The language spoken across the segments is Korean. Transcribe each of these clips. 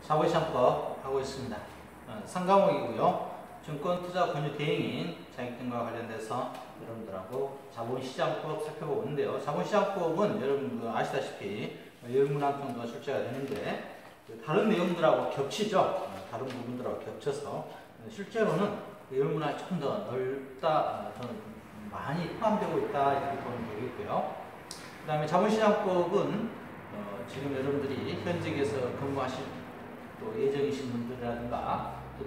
자본시장법 하고 있습니다. 3과목이고요. 증권투자 권유 대행인 자격증과 관련돼서 여러분들하고 자본시장법 살펴보고 있는데요. 자본시장법은 여러분 아시다시피 10문항 정도가 출제가 되는데 다른 내용들하고 겹치죠. 다른 부분들하고 겹쳐서 실제로는 10문항이 좀 더 넓다, 더 많이 포함되고 있다 이렇게 보면 되겠고요. 그 다음에 자본시장법은 지금 여러분들이 현직에서 근무하실 또 예정이신 분들이라든가 또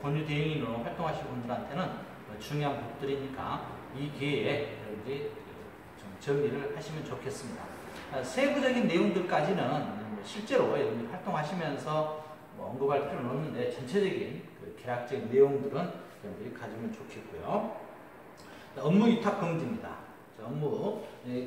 권유대행인으로 활동하실 분들한테는 중요한 법들이니까 이 기회에 여러분들이 좀 정리를 하시면 좋겠습니다. 세부적인 내용들까지는 실제로 여러분들이 활동하시면서 언급할 필요는 없는데 전체적인 그 계략적인 내용들은 여러분들이 가지면 좋겠고요. 업무 위탁 금지입니다.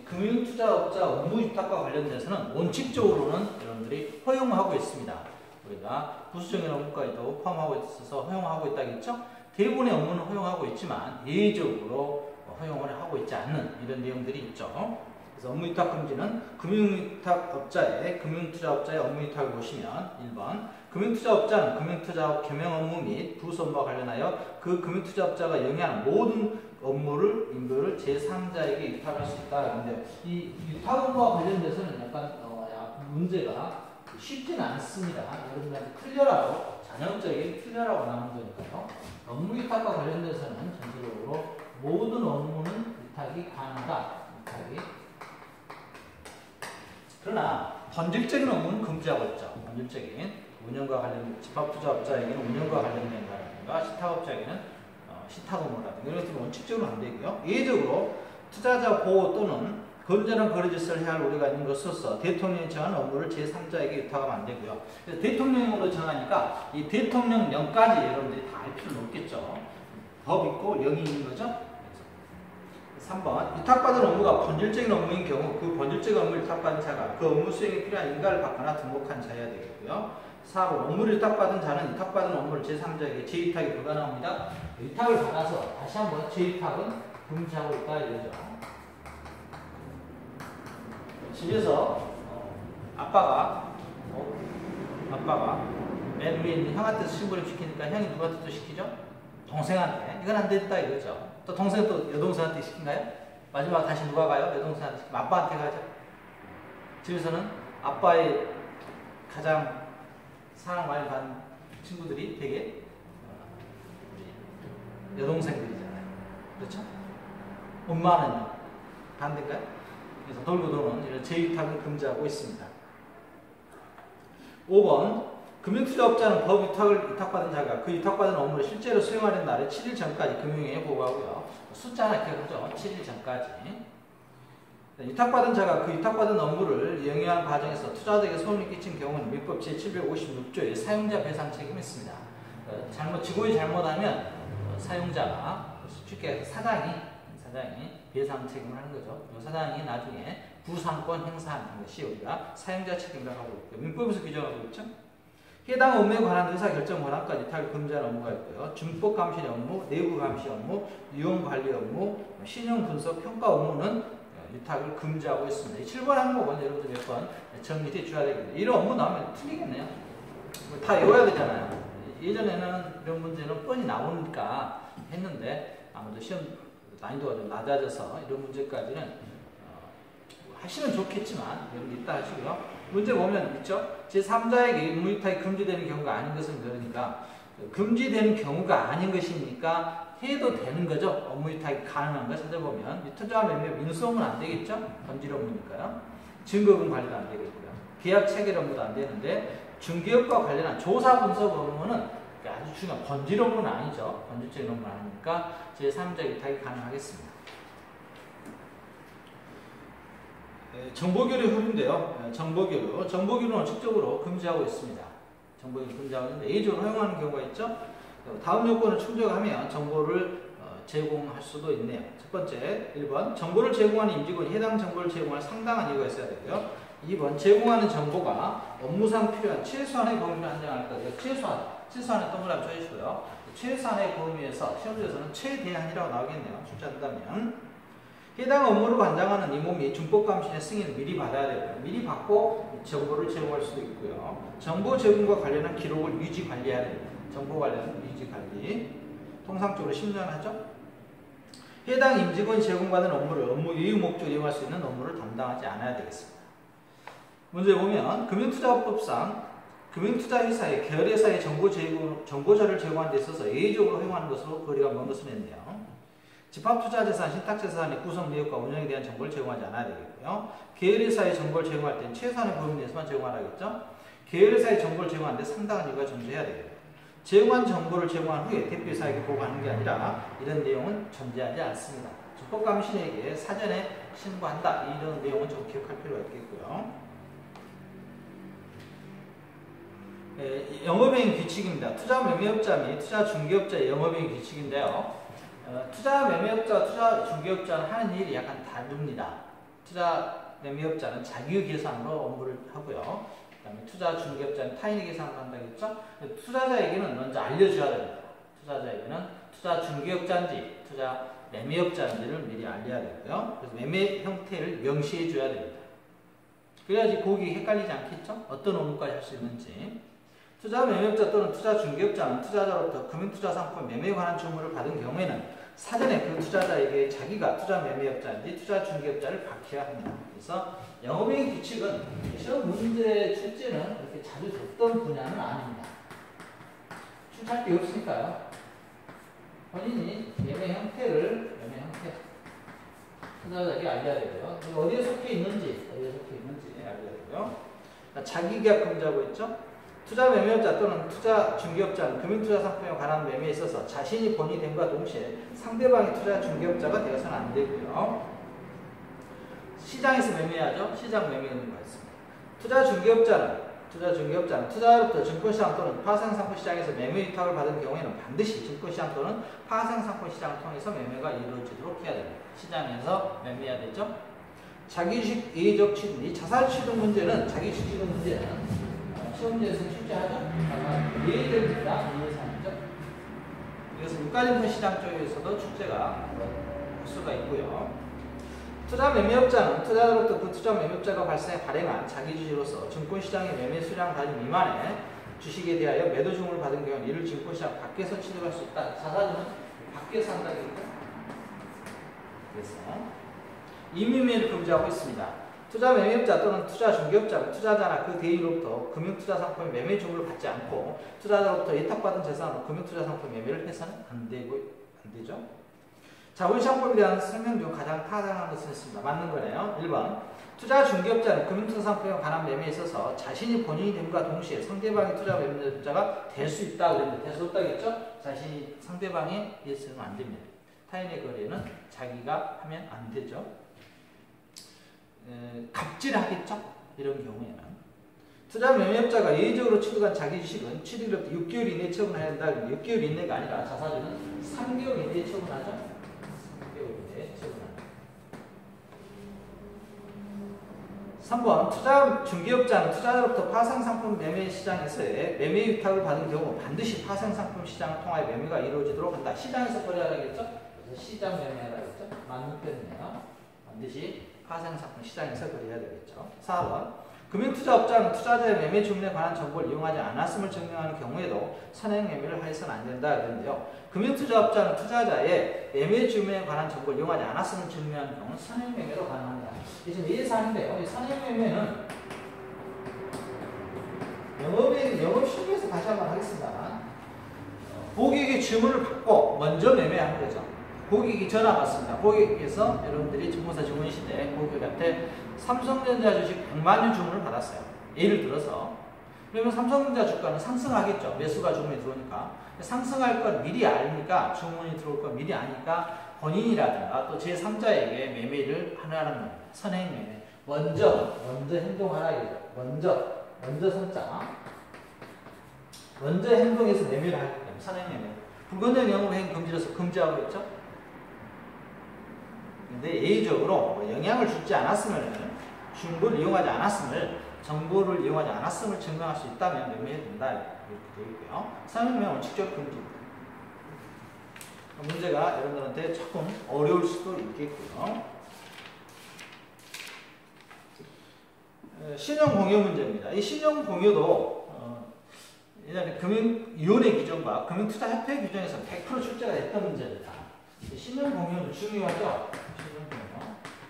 금융투자업자 업무 위탁과 관련돼서는 원칙적으로는 여러분들이 허용하고 있습니다. 우리가 부수적인 업무까지도 포함하고 있어서 허용하고 있다겠죠? 대부분의 업무는 허용하고 있지만 예외적으로 허용을 하고 있지 않는 이런 내용들이 있죠. 그래서 업무 위탁 금지는 금융투자업자의 업무 위탁을 보시면 1번 금융투자업자는 금융투자업 겸용 업무 및 부수 업무와 관련하여 그 금융투자업자가 영위하는 모든 임무를 제3자에게 위탁할 수 있다. 그런데 이 위탁 업무와 관련돼서는 약간 문제가 쉽지는 않습니다. 여러분들한테 클리어라고, 전형적인 클리어라고 나오는 거니까요. 업무 위탁과 관련돼서는 전체적으로 모든 업무는 위탁이 가능하다. 그러나 본질적인 업무는 금지하고 있죠. 본질적인 운영과 관련, 집합투자업자에게는 운영과 관련된 거라든가 시탁업자에게는 시탁 업무라든가 이런 것들은 원칙적으로 안 되고요. 예외적으로 투자자 보호 또는 건전한 거래짓을 해야 할 우려가 있는 것으로서 대통령이 정하는 업무를 제3자에게 위탁하면 안 되고요. 그래서 대통령으로 정하니까 이 대통령령까지 여러분들이 다 알 필요는 없겠죠. 법 있고 영이 있는 거죠. 3번 위탁받은 업무가 본질적인 업무인 경우 그 본질적인 업무를 위탁받은 자가 그 업무 수행에 필요한 인가를 받거나 등록한 자여야 되겠고요. 4번 업무를 위탁받은 자는 위탁받은 업무를 제3자에게 재위탁이 불가능합니다. 위탁을 받아서 다시 한번 재위탁은 금지하고 있다 이거죠. 집에서 아빠가 맨 위에 있는 형한테 심부름 시키니까 형이 누구한테 또 시키죠? 동생한테. 이건 안 됐다 이거죠. 또 동생은 또 여동생한테 시킨가요? 마지막 다시 누가 가요? 여동생한테 시키면 아빠한테 가죠. 집에서는 아빠의 가장 사랑 많이 받는 친구들이 되게 여동생들이잖아요. 그렇죠? 엄마는요? 반대인가요? 그래서 돌고 도는 이런 재위탁을 금지하고 있습니다. 5번 금융투자업자는 법 위탁받은 자가 그 위탁받은 업무를 실제로 수행하는 날의 7일 전까지 금융위에 보고하고요. 숫자 하나 기억하죠? 7일 전까지. 위탁받은 자가 그 위탁받은 업무를 영위하는 과정에서 투자자에게 소음을 끼친 경우는 민법 제756조의 사용자 배상 책임이 있습니다. 직원이 잘못하면 사용자가 쉽게 사장이 배상 책임을 하는 거죠. 사장이 나중에 부상권 행사하는 것이 우리가 사용자 책임이라고 하고 있고요. 민법에서 규정하고 있죠. 해당 업무에 관한 의사결정 권한까지 위탁을 금지하는 업무가 있고요. 준법 감시 업무, 내부 감시 업무, 유용 관리 업무, 신용 분석 평가 업무는 위탁을 금지하고 있습니다. 이 7번 항목은 여러분들 몇 번 정리해 줘야 되겠네요. 이런 업무 나오면 틀리겠네요. 다 외워야 되잖아요. 예전에는 이런 문제는 뻔히 나오니까 했는데 아무래도 시험 난이도가 좀 낮아져서 이런 문제까지는 하시면 좋겠지만 여러분 이따 하시고요. 문제 보면 있죠. 제3자에게 업무 위탁이 금지되는 경우가 아닌 것은 그러니까 금지되는 경우가 아닌 것이니까 해도 되는 거죠. 업무 위탁이 가능한 걸 찾아보면 투자 매매 민수업은 안 되겠죠. 본질 업무니까요. 증거금 관리도 안 되겠고요. 계약 체결 업무도 안 되는데 중개업과 관련한 조사 분석 업무는 아주 중요한 본질 업무는 아니죠. 본질적인 업무는 아니니까 제3자 위탁이 가능하겠습니다. 정보교류 흐름인데요. 정보교류는 원칙적으로 금지하고 있습니다. 정보교류 금지하고 있는데 예외적으로 허용하는 경우가 있죠. 다음 요건을 충족하면 정보를 제공할 수도 있네요. 첫 번째, 1번 정보를 제공하는 임직원이 해당 정보를 제공할 상당한 이유가 있어야 되고요. 2번 제공하는 정보가 업무상 필요한 최소한의 범위를 한정할 거예요. 최소한의 동그라미 쳐주시고요. 최소한의 범위에서 시험지에서는 최대한이라고 나오겠네요. 숫자 한다면 해당 업무를 관장하는 임원이 준법감시의 승인을 미리 받아야 되고요. 미리 받고 정보를 제공할 수도 있고요. 정보 제공과 관련한 기록을 유지 관리해야 됩니다. 정보 관련한 유지 관리. 통상적으로 10년 하죠. 해당 임직원이 제공받은 업무를 업무 유휴 목적으로 이용할 수 있는 업무를 담당하지 않아야 되겠습니다. 문제 보면 금융투자법상 금융투자회사의 계열회사의 정보자를 제공하는 데 있어서 예외적으로 허용하는 것으로 거리가 먼 것을 했네요. 집합투자재산, 신탁재산의 구성 내역과 운영에 대한 정보를 제공하지 않아야 되겠고요. 계열회사의 정보를 제공할 때는 최소한의 범위 내에서만 제공하라겠죠. 계열회사의 정보를 제공하는데 상당한 이유가 존재해야 되겠고요. 제공한 정보를 제공한 후에 대표이사에게 보고하는 게 아니라 이런 내용은 존재하지 않습니다. 준법감시인에게 사전에 신고한다. 이런 내용은 좀 기억할 필요가 있겠고요. 영업행위 규칙입니다. 투자 매매업자 및 투자 중개업자의 영업행위 규칙인데요. 투자 매매업자와 투자 중개업자는 하는 일이 약간 다릅니다. 투자 매매업자는 자기 계산으로 업무를 하고요. 그다음에 투자 중개업자는 타인의 계산을 한다고 했죠. 투자자에게는 먼저 알려줘야 됩니다. 투자자에게는 투자 중개업자인지 투자 매매업자인지를 미리 알려야 되고요. 그래서 매매 형태를 명시해 줘야 됩니다. 그래야지 고객이 헷갈리지 않겠죠? 어떤 업무까지 할 수 있는지. 투자 매매업자 또는 투자 중개업자는 투자자로부터 금융투자 상품 매매에 관한 주문을 받은 경우에는 사전에 그 투자자에게 자기가 투자 매매업자인지 투자 중개업자를 밝혀야 합니다. 그래서 영업행위 규칙은 시험 문제 출제는 그렇게 자주 줬던 분야는 아닙니다. 출제할 게 없으니까요. 본인이 매매 형태 투자자에게 알려야 되고요. 어디에 속해 있는지 알려야 되고요. 자기계약금지라고 했죠. 투자 매매업자 또는 투자 중개업자는 금융투자 상품에 관한 매매에 있어서 자신이 본인이 됨과 동시에 상대방이 투자 중개업자가 되어서는 안 되고요. 시장에서 매매하죠. 시장 매매는 있습니다. 투자 중개업자는 투자로부터 증권시장 또는 파생상품시장에서 매매 위탁을 받은 경우에는 반드시 증권시장 또는 파생상품시장을 통해서 매매가 이루어지도록 해야 됩니다. 시장에서 매매해야 되죠. 자기주식 예외적 취득, 이 자살 취득 문제는 시험지에서 출제하죠. 예외됩니다. 예외사항이죠. 그래서 유가증권 시장 쪽에서도 출제가 할 수가 있고요. 투자 매매업자는 투자자로부터 그 투자 매매업자가 발행한 자기 주식으로서 증권시장의 매매 수량 단위 미만의 주식에 대하여 매도 주문을 받은 경우는 이를 증권시장 밖에서 취득할 수 있다. 자사주는 밖에서 한다겠죠. 그래서 임의매매를 금지하고 있습니다. 투자 매매업자 또는 투자 중개업자는 투자자나 그 대리인으로부터 금융투자 상품의 매매 주문을 받지 않고 투자자로부터 예탁받은 재산으로 금융투자 상품 매매를 해서는 안 되죠. 자본시장법에 대한 설명 중 가장 타당한 것은 있습니다. 맞는 거네요. 1번. 투자 중개업자는 금융투자 상품에 관한 매매에 있어서 자신이 본인이 됨과 동시에 상대방이 투자 매매업자가 될 수 있다 그랬는데 될 수 없다겠죠? 자신이 상대방에 있으면 안 됩니다. 타인의 거래는 자기가 하면 안 되죠. 갑질하겠죠? 이런 경우에는 투자 매매업자가 예외적으로 취득한 자기 주식은 취득일로부터 6개월 이내에 처분해야 된다. 6개월 이내가 아니라 자사주는 3개월 이내에 처분하죠. 3개월 이내에 처분합니다. 3번 투자 중개업자는 투자자로부터 파생상품 매매 시장에서의 매매 위탁을 받은 경우 반드시 파생상품 시장을 통하여 매매가 이루어지도록 한다. 시장에서 거래하라겠죠? 그래서 시장 매매하라겠죠? 맞는 편이네요. 반드시 파생상품 시장에서 거래해야 되겠죠. 4번. 금융투자업자는 투자자의 매매 주문에 관한 정보를 이용하지 않았음을 증명하는 경우에도 선행 매매를 하여서는 안 된다 그랬는데요. 금융투자업자는 투자자의 매매 주문에 관한 정보를 이용하지 않았음을 증명하는 경우는 선행 매매로 가능합니다. 이게 지금 예사인데요. 이 선행 매매는 영업실에서 다시 한번 하겠습니다. 고객의 주문을 받고 먼저 매매하는 거죠. 고객이 전화 받습니다. 고객께서 여러분들이 증권사 직원이신데 고객한테 삼성전자 주식 100만 유 주문을 받았어요. 예를 들어서. 그러면 삼성전자 주가는 상승하겠죠. 매수가 주문이 들어오니까. 상승할 건 미리 아니까 주문이 들어올 건 미리 아니까 본인이라든가 또 제3자에게 매매를 하라는 겁니다. 선행 매매. 먼저 행동하라 이거죠. 먼저 선자. 먼저 행동해서 매매를 하기 때문에 선행 매매. 불건전 영업행위 금지로서 금지하고 있죠. 근데 예의적으로 영향을 주지 않았음을, 중고를 이용하지 않았음을, 정보를 이용하지 않았음을 증명할 수 있다면 매매해도 된다. 이렇게 되어 있고요. 선행매매는 원칙적 금지입니다. 문제가 여러분들한테 조금 어려울 수도 있겠고요. 신용 공여 문제입니다. 이 신용 공여도 예전에 금융위원회 규정과 금융투자협회 규정에서 100% 출제가 됐던 문제입니다. 신용 공여는 중요하죠.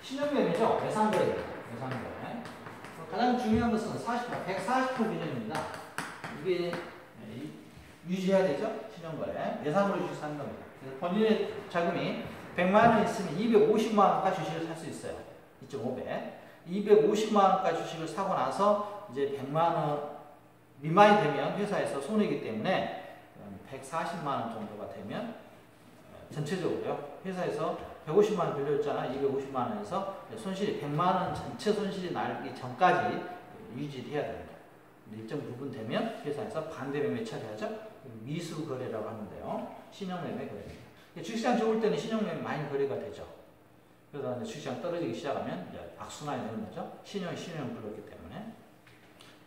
신용 매매죠. 예상거래입니다. 예상거래. 가장 중요한 것은 140% 규정입니다. 이게 유지해야 되죠. 신용거래. 예상으로 유지하는 겁니다. 그래서 본인의 자금이 100만 원 있으면 250만 원까지 주식을 살 수 있어요. 2.5배. 250만 원까지 주식을 사고 나서 이제 100만 원 미만이 되면 회사에서 손해이기 때문에 140만 원 정도가 되면 전체적으로요. 회사에서 150만 원 빌려줬잖아. 250만 원에서 손실이 100만 원 전체 손실이 나기 전까지 유지해야 됩니다. 일정 부분 되면 회사에서 반대 매매 처리하죠. 미수 거래라고 하는데요. 신용 매매 거래입니다. 주식시장 좋을 때는 신용 매매 많이 거래가 되죠. 그러다 주식시장 떨어지기 시작하면 이제 악순환이 되는 거죠. 신용이 불렀기 때문에.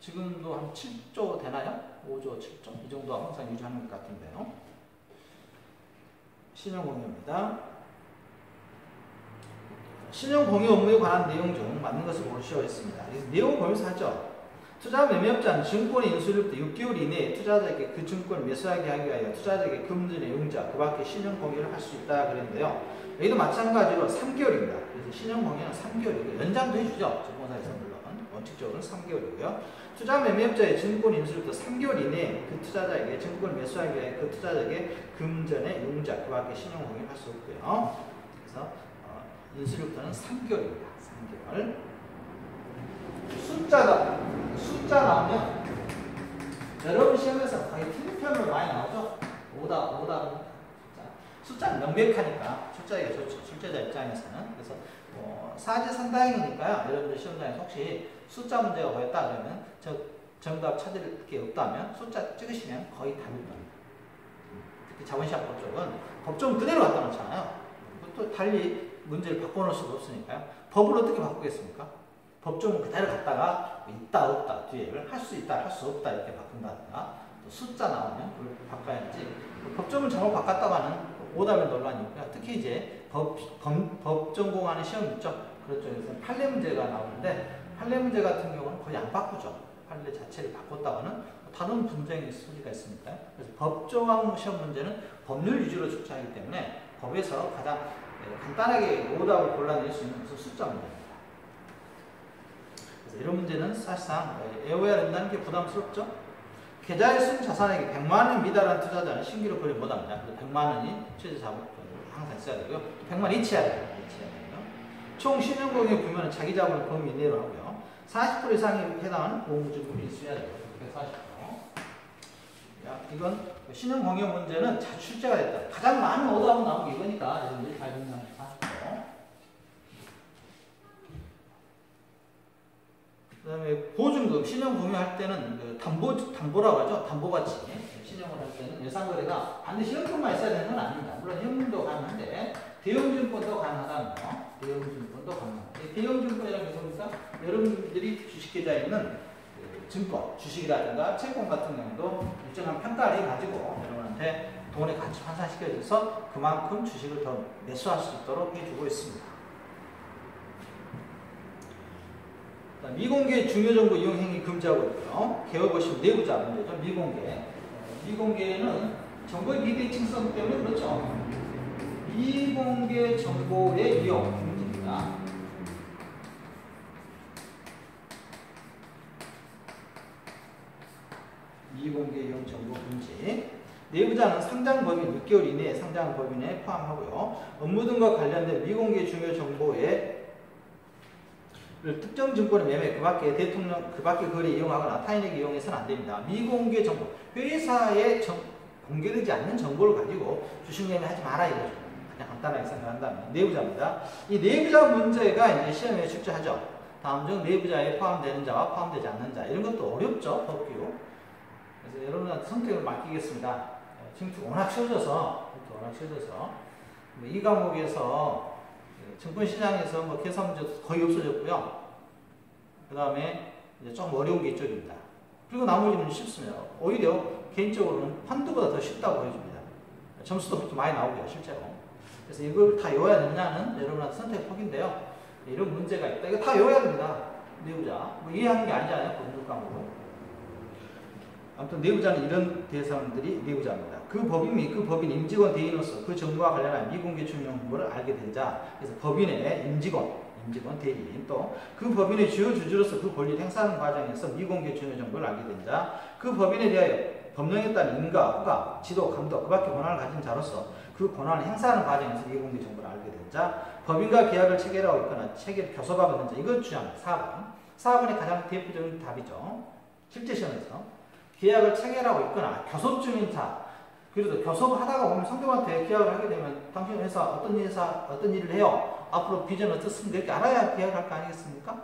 지금도 한 7조 되나요? 5조, 7조? 이 정도 항상 유지하는 것 같은데요. 신용공여입니다. 신용공여 업무에 관한 내용 중 맞는 것을 고르시오 했습니다. 내용 보면서 하죠. 투자 매매업자는 증권의 인수일로부터 6개월 이내에 투자자에게 그 증권을 매수하게 하기 위하여 투자자에게 금전의 융자, 그 밖에 신용공여를 할 수 있다 그랬는데요. 여기도 마찬가지로 3개월입니다. 그래서 신용공여는 3개월이고 연장도 해주죠. 증권사에서 물론. 원칙적으로는 3개월이고요. 투자 매매업자의 증권 인수로부터 3개월 이내에 그 투자자에게 증권을 매수하기 위해 그 투자자에게 금전의 융자, 그 밖에 신용공여를 할 수 없고요. 그래서 인수로부터는 3개월입니다. 3개월. 숫자 나오면 여러분 시험에서 거의 틀린 편으로 많이 나오죠. 오다. 숫자는 명백하니까 출제자 입장에서는. 그래서 사지선다행이니까요. 여러분들 시험장에서 혹시 숫자 문제가 보였다 그러면 정답 찾을 게 없다면 숫자 찍으시면 거의 답일 겁니다. 특히 자본시장법 쪽은 법조문 그대로 갖다 놓잖아요. 또 달리 문제를 바꿔놓을 수가 없으니까요. 법을 어떻게 바꾸겠습니까? 법조문 그대로 갖다가 있다 없다 뒤에를 할 수 있다 할 수 없다 이렇게 바꾼다든가 또 숫자 나오면 그걸 바꿔야지. 법조문 잘못 바꿨다가는 오답에 논란이 있고요. 특히 이제 법 전공하는 시험 있죠. 그런 쪽에서는 판례 문제가 나오는데 판례 문제 같은 경우는 거의 안 바꾸죠. 판례 자체를 바꿨다가는 다른 분쟁의 소지가 있으니까. 그래서 법조항 시험 문제는 법률 위주로 출제하기 때문에 법에서 가장 간단하게 오답을 골라낼 수 있는 것은 숫자 문제입니다. 그래서 이런 문제는 사실상 외워야 된다는 게 부담스럽죠. 계좌에 쓴 자산액이 100만 원 미달한 투자자는 신규로 거래 못합니다. 그래서 100만 원이 최저 자본을 항상 있어야 되고요. 100만 이체해야 돼요. 총 신용공여 규모는 자기 자본을 범위 이내로 하고요. 40% 이상에 해당하는 보험증권이 있어야 돼요. 140%. 이건 신용공여 문제는 자주 출제가 됐다. 가장 많은 오답은 나온 게 이거니까 여러분들이 잘 정리하면 40%. 그 다음에 보증금, 신용공여 할 때는 그 담보라고 하죠. 담보가치. 신용을 할 때는 예상거래가 반드시 현금만 있어야 되는 건 아닙니다. 물론 현금도 가능한데 대형증권도 가능하다는 거. 대형증권도 가능합니다. 대형증권이라는 게 뭡니까? 여러분들이 주식계좌에 있는 증권, 주식이라든가 채권 같은 경우도 일정한 평가를 가지고 여러분한테 돈의 가치 환산시켜줘서 그만큼 주식을 더 매수할 수 있도록 해주고 있습니다. 미공개 중요정보 이용 행위 금지하고 있고요. 개업보시면 내부자 문제죠. 미공개는 정보의 비대칭성 때문에 그렇죠. 미공개 정보의 이용 금지입니다. 미공개 이용 정보 금지. 내부자는 상장 범위 6개월 이내에 상장 범위에 포함하고요. 업무 등과 관련된 미공개 중요 정보에 특정 증권의 매매, 그 밖에 거래 이용하거나 타인에게 이용해서는 안 됩니다. 미공개 정보, 회사에 공개되지 않는 정보를 가지고 주식 매매하지 마라 이거죠. 그냥 간단하게 생각한다면 내부자입니다. 이 내부자 문제가 이제 시험에 출제하죠. 다음 중 내부자에 포함되는 자와 포함되지 않는 자 이런 것도 어렵죠, 법규. 그래서 여러분한테 선택을 맡기겠습니다. 지금 워낙 쉬워져서 이 과목에서 증권시장에서 뭐 계산 문제 거의 없어졌고요. 그 다음에 좀 어려운 게 이쪽입니다. 그리고 나머지는 쉽습니다. 오히려 개인적으로는 펀드보다 더 쉽다고 보여줍니다. 점수도 그렇게 많이 나오고요, 실제로. 그래서 이걸 다 외워야 되느냐는 여러분한테 선택 폭인데요. 이런 문제가 있다. 이거 다 외워야 됩니다. 내부자. 뭐 이해하는 게 아니잖아요. 법률 과목은. 아무튼 내부자는 이런 대상들이 내부자입니다. 그 법인 및 그 법인 임직원 대리인으로서 그 정보와 관련한 미공개 중요 정보를 알게 된 자. 그래서 법인의 임직원 대리인 또 그 법인의 주요 주주로서 그 권리를 행사하는 과정에서 미공개 중요 정보를 알게 된 자. 그 법인에 대하여 법령에 따른 인가, 허가, 지도, 감독, 그 밖의 권한을 가진 자로서 그 권한을 행사하는 과정에서 미공개 정보를 알게 된 자. 법인과 계약을 체결하고 있거나 체결 교섭하고 있는 자. 이걸 주장합니다. 4번. 4번이 가장 대표적인 답이죠. 실제 시험에서. 계약을 체결하고 있거나 교섭 중인 자. 그래도 교섭을 하다가 보면 상대방한테 계약을 하게 되면 당신 회사 어떤 일을 해요? 앞으로 비전 어떻습니까? 이렇게 알아야 계약을 할 거 아니겠습니까?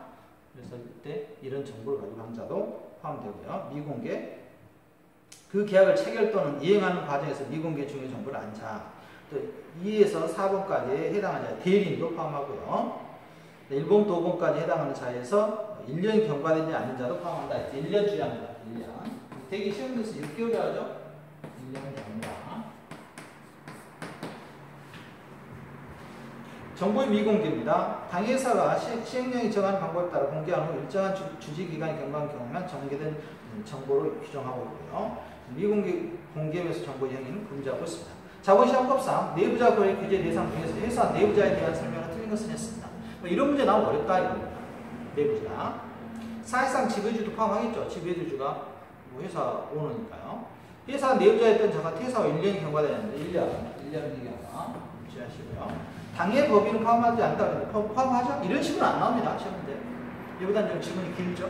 그래서 그때 이런 정보를 가지고 한 자도 포함되고요. 미공개. 그 계약을 체결 또는 이행하는 과정에서 미공개 중요 정보를 안 자. 또 2에서 4번까지 해당하는 자 대리인도 포함하고요. 1번, 2번까지 해당하는 자에서 1년이 경과되지 않은 자도 포함한다. 1년 주의합니다. 1년. 대기 시험에서 6개월이 하죠? 1년 경과. 정보의 미공개입니다. 당회사가 시행령이 정한 방법에 따라 공개한 후 일정한 주지기간이 경과한 경우만 정개된 정보를 규정하고 있고요. 미공개 공개에서 정보의 행위는 금지하고 있습니다. 자본시장법상 내부자 거래 규제 대상 중에서 회사 내부자에 대한 설명을 틀린 것은 했습니다. 뭐 이런 문제 나오면 어렵다 이겁니다. 내부자. 사실상 지배주도 포함하겠죠. 지배주가 뭐 회사 오너니까요. 회사 내부자였던 자가 퇴사 후 1년이 경과되는데 1년의 경과 주의하시고요. 당해 법인은 포함하지 않다. 포함하죠? 이런 식으로 안 나옵니다. 시험 문제. 이보다는 좀 지문이 길죠.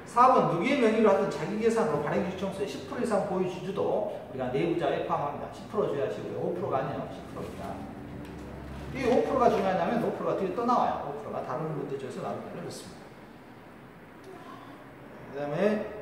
4번 누구의 명의로 하든 자기 계산으로 발행주총수의 10% 이상 보유 주주도 우리가 내부자에 포함합니다. 10% 주의하시고요. 5%가 아니에요. 10%입니다. 이 5%가 중요하냐면 5%가 뒤에 또 나와요. 5%가 다른 문제 중에서 나올 때는 그렇습니다. 그 다음에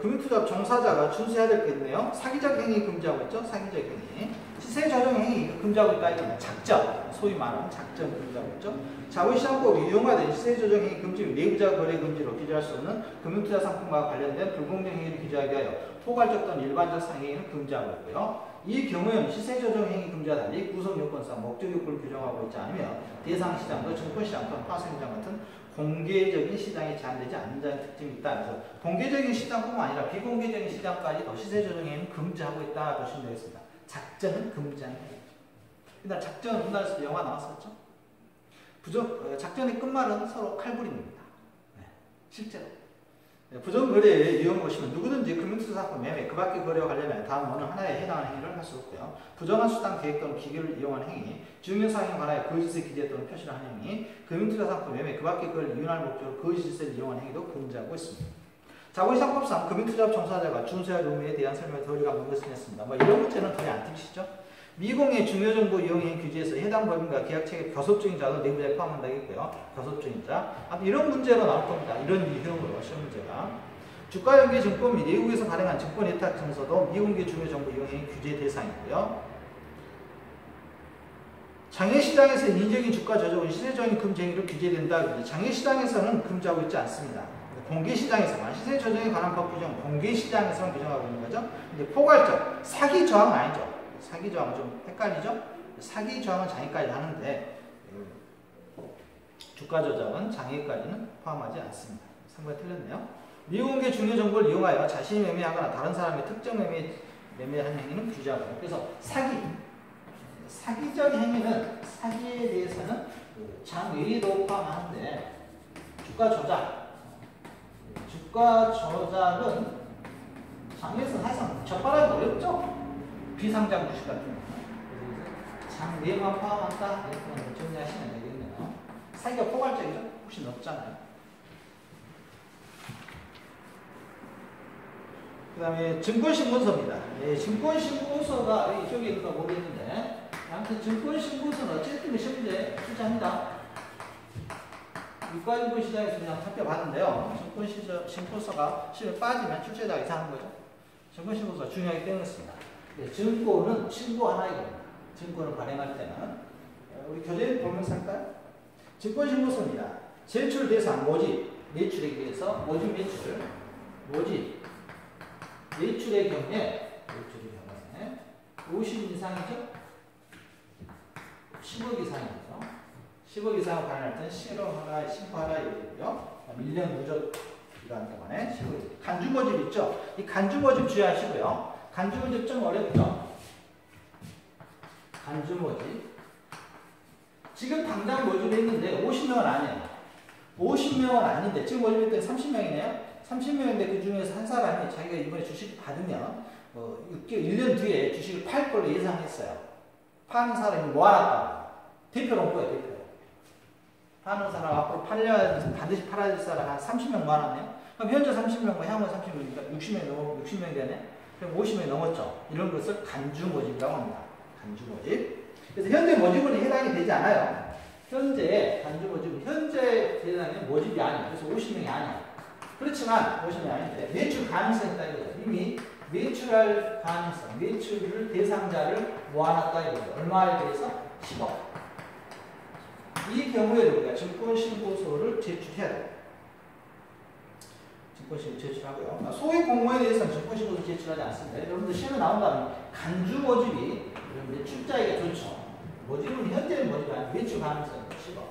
금융투자 종사자가 준수해야 될 게 있네요. 사기적 행위 금지하고 있죠. 사기적 행위. 시세 조정 행위 금지하고 있다. 이건 작전. 소위 말하는 작전 금지하고 있죠. 자본시장법이 이용화된 시세 조정 행위 금지 및 내부자 거래 금지로 규제할 수 없는 금융투자 상품과 관련된 불공정 행위를 규제하기 위하여 포괄적 또는 일반적 상행위는 금지하고 있고요. 이 경우에는 시세 조정 행위 금지와 달리 구성 요건상 목적 요건을 규정하고 있지 않으며 대상 시장도 증권시장 또는 파생시장 같은 공개적인 시장에 제한되지 않는 자의 특징이 있다. 그래서 공개적인 시장뿐만 아니라 비공개적인 시장까지도 시세 조정 행위는 금지하고 있다 보시면 되겠습니다. 작전은 금지하는 행위. 그러니까 작전은 우리나라에서 영화 나왔었죠. 작전의 끝말은 서로 칼부림입니다. 네, 실제로. 네, 부정거래의 유형을 보시면 누구든지 금융투자 상품 매매, 그 밖의 거래와 관련해 다음 어느 하나에 해당하는 행위를 할 수 없고요. 부정한 수단, 계획 또는 기계를 이용한 행위, 증명사항에 관하여 거짓의 기재 또는 표시를 하는 행위, 금융투자 상품 매매, 그 밖의 거래를 이용할 목적으로 거짓을 이용한 행위도 금지하고 있습니다. 자본시장법상 금융투자업 종사자가 준수해야 할 의무에 대한 설명을 더 우리가 먼저 했습니다. 뭐 이런 문제는 거의 안 틀리시죠? 미공의 중요정보 이용행 규제에서 해당 법인과 계약체계 교섭적인 자도 내부자에 포함한다겠고요. 교섭적인 자. 이런 문제로 나올 겁니다. 이런 유형으로 시험 문제가. 주가연계증권 및 외국에서 발행한 증권예탁증서도 미공개 중요정보 이용행 규제 대상이고요. 장외시장에서 인위적인 주가 조작은 시세조정 금지 행위로 규제된다. 장외시장에서는 금지하고 있지 않습니다. 공개시장에서만 시세조정에 관한 법 규정 공개시장에서만 규정하고 있는 거죠. 근데 포괄적 사기저항은 아니죠. 사기저항은 좀 헷갈리죠? 사기저항은 장애까지 하는데 주가조작은 장애까지는 포함하지 않습니다. 3번이 틀렸네요. 미공개 중요정보를 이용하여 자신이 매매하거나 다른 사람의 특정 매매하는 행위는 규제하고 그래서 사기적 행위는 사기에 대해서는 장외리도 포함하는데 주가조작은 장외에서 사실상 적발하기 어렵죠? 비상장 주식 같은 거. 장외만 포함한다? 이렇게 정리하시면 되겠네요. 사기가 포괄적이죠? 훨씬 높잖아요. 그 다음에 증권신고서입니다. 예, 증권신고서가 이쪽에 있는가 모르겠는데 아무튼 증권신고서는 어쨌든 시험문제 출제합니다. 유가인고 시장에서 그냥 살펴봤는데요. 증권신고서가 시험에 빠지면 출제자가 이상한 거죠. 증권신고서가 중요하기 때문이었습니다. 네, 증권은 친구 하나의 겁니다. 증권을 발행할 때는 우리 교재 보면서 할까요? 증권신고서입니다. 제출 대상 모집 매출에 의해서 모집 매출의 경우에 50 이상이죠? 10억 이상이죠. 10억 이상을 발행할 때는 실효하라, 신고하라 이거고요. 1년 누적 기간 동안에 10억. 간주 모집 있죠? 이 간주 모집 주의하시고요. 간주 모집 좀 어렵죠? 간주 모집. 지금 당장 모집했는데 50명은 아니에요. 50명은 아닌데 지금 모집했더니 30명이네요. 30명인데 그 중에서 한 사람이 자기가 이번에 주식을 받으면 1년 뒤에 주식을 팔 걸로 예상했어요. 파는 사람이 모아놨다. 대표로 온 거예요. 대표. 파는 사람 앞으로 반드시 팔아야 될 사람 한 30명 모아놨네요. 그럼 현재 30명, 향후 30명이니까 60명이 되네. 그럼 50명이 넘었죠. 이런 것을 간주 모집이라고 합니다. 간주 모집. 그래서 현재 모집은 해당이 되지 않아요. 현재 간주 모집은 현재 대상이 모집이 아니에요. 그래서 50명이 아니에요. 그렇지만 50명이 아닌데 매출 가능성이 있다 이거죠. 이미 매출할 가능성, 매출을 대상자를 모아놨다 이거죠. 얼마에 대해서? 10억. 이 경우에도 우리가 증권신고서를 제출해야 돼요. 증권신고 제출하고요. 소액 공모에 대해서는 증권신고서 제출하지 않습니다. 여러분들 시험에 나온다면 간주 모집이 매출자에게 좋죠. 모집은 현재 모집이 아니라 매출 가능성 10억.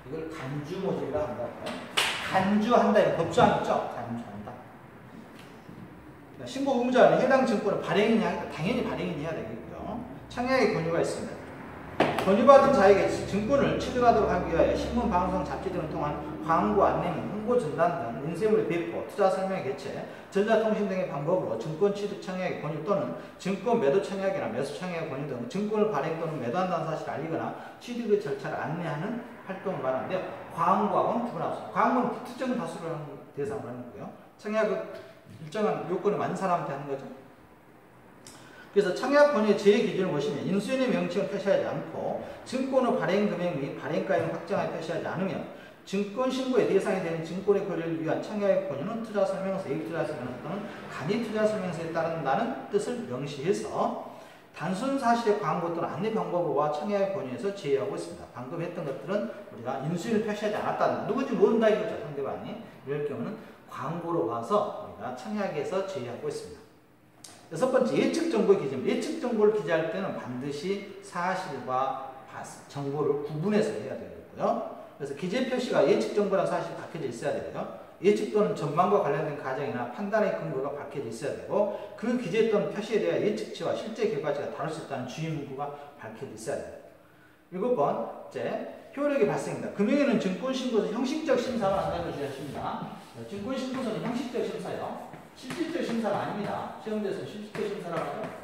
이걸 간주 모집이라고 한다고요. 간주한다. 이거 법조항 있죠? 간주한다. 신고 의무자는 해당 증권을 발행인이 하니까 당연히 발행인이 해야 되겠고요. 청약의 권유가 있습니다. 권유받은 자에게 증권을 취득하도록 하기 위하여 신문, 방송, 잡지 등을 통한 광고, 안내문, 홍보, 전단 등 인쇄물의 배포, 투자 설명의 개최, 전자통신 등의 방법으로 증권 취득 청약의 권유 또는 증권 매도 청약이나 매수 청약의 권유 등 증권을 발행 또는 매도한다는 사실을 알리거나 취득의 절차를 안내하는 활동을 말하는데요. 광고하고는 구분하고 광고는 특정 다수를 하는 대상으로 하는 거고요. 청약은 일정한 요건이 많은 사람한테 하는 거죠. 그래서 청약 권유의 제외 기준을 보시면 인수인의 명칭을 표시하지 않고 증권의 발행 금액 및 발행가액을 확정하여 표시하지 않으면 증권 신고의 대상이 되는 증권의 거래를 위한 청약의 권유는 투자 설명서, 예비 투자 설명서 또는 간이 투자 설명서에 따른다는 뜻을 명시해서 단순 사실의 광고 또는 안내 방법과 청약의 권유에서 제외하고 있습니다. 방금 했던 것들은 우리가 인수인을 표시하지 않았다는 누구지 모른다 이거죠. 상대방이. 이럴 경우는 광고로 봐서 우리가 청약에서 제외하고 있습니다. 여섯 번째, 예측 정보의 기준. 예측 정보를 기재할 때는 반드시 사실과 정보를 구분해서 해야 되고요. 그래서 기재 표시가 예측 정보라는 사실이 밝혀져 있어야 되고요. 예측 또는 전망과 관련된 가정이나 판단의 근거가 밝혀져 있어야 되고 그 기재 또는 표시에 대한 예측치와 실제 결과치가 다를 수 있다는 주의 문구가 밝혀져 있어야 돼요. 일곱 번째, 효력의 발생입니다. 금융위는 증권신고서 형식적 심사만 한다는 걸 주의하십니다. 증권신고서는 형식적 심사요. 실질적 심사가 아닙니다. 시험대에서 실질적 심사라고 하죠.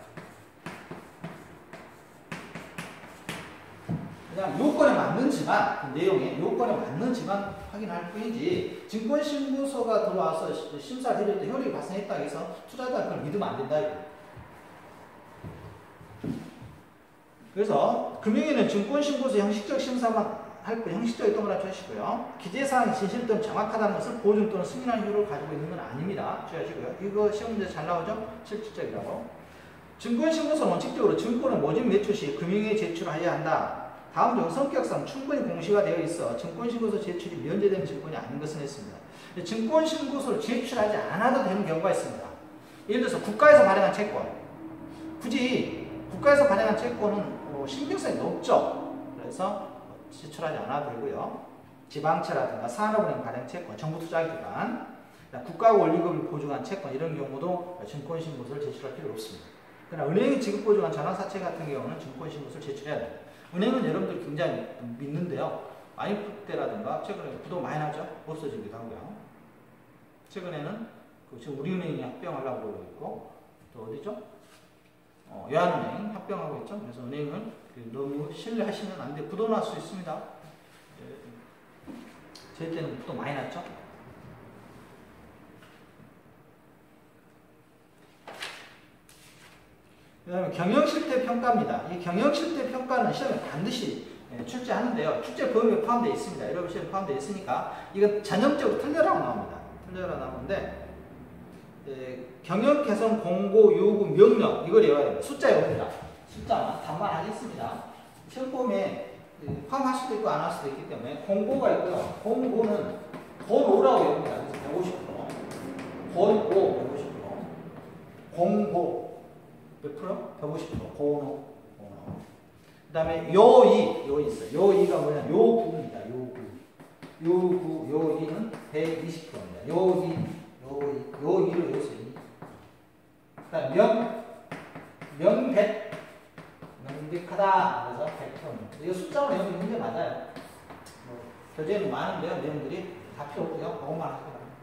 그냥 요건에 맞는지만, 그 내용에 요건에 맞는지만 확인할 뿐이지, 증권신고서가 들어와서 심사를 해줄 때 효력이 발생했다고 해서 투자자가 그걸 믿으면 안 된다. 이거. 그래서 금융위는 증권신고서 형식적 심사만 할 뿐 형식적인 동그라미 쳐주시고요. 기재사항이 진실 또는 정확하다는 것을 보증 또는 승인한 효력을 가지고 있는 건 아닙니다. 주의하시고요. 이거 시험 문제 잘 나오죠? 실질적이라고. 증권신고서는 원칙적으로 증권을 모집 매출 시 금융위에 제출해야 한다. 다음 중 성격상 충분히 공시가 되어 있어 증권신고서 제출이 면제되는 증권이 아닌 것은 했습니다. 증권신고서를 제출하지 않아도 되는 경우가 있습니다. 예를 들어서 국가에서 발행한 채권. 굳이 국가에서 발행한 채권은 신빙성이 높죠. 그래서 제출하지 않아도 되고요. 지방채라든가 산업은행 발행 채권, 정부투자기관, 국가 원리금을 보증한 채권 이런 경우도 증권신고서를 제출할 필요 없습니다. 그러나 은행이 지급보증한 전환사채 같은 경우는 증권신고서를 제출해야 돼요. 은행은 여러분들 굉장히 믿는데요. IMF 때라든가 최근에 부도 많이 나죠? 없어지기도 하고요. 최근에는 지금 우리은행이 합병하려고 그러고 있고 또 어디죠? 여한은행 합병하고 있죠. 그래서 은행을 너무 신뢰하시면 안 돼. 부도 날 수 있습니다. 제 때는 부도 많이 났죠. 그 다음에 경영실태평가입니다. 이 경영실태평가는 시험에 반드시 출제하는데요. 출제 범위에 포함되어 있습니다. 여러분 시험에 포함되어 있으니까 이건 전형적으로 틀려라고 나옵니다. 틀려라고 나오는데 경영개선 공고 요구 명령 이걸 외워야 됩니다. 숫자 외웁니다. 숫자만 단말 하겠습니다. 시험 폼에 포함할 수도 있고 안 할 수도 있기 때문에 공고가 있고요. 공고는 권5라고 외웁니다. 그래서 150%. 권5 150%. 공고 몇 프로? 150%. 권5. 그 다음에 요2 있어요. 요2가 뭐냐? 요9입니다. 요2는 120%입니다. 요2를 여기서 2. 그 다음 명백하다. 그래서 100%입니다. 이거 숫자로 내용이 문제 맞아요. 교재에는 많은데요. 내용들이 다 필요 없고요. 그것만 하시면 됩니다.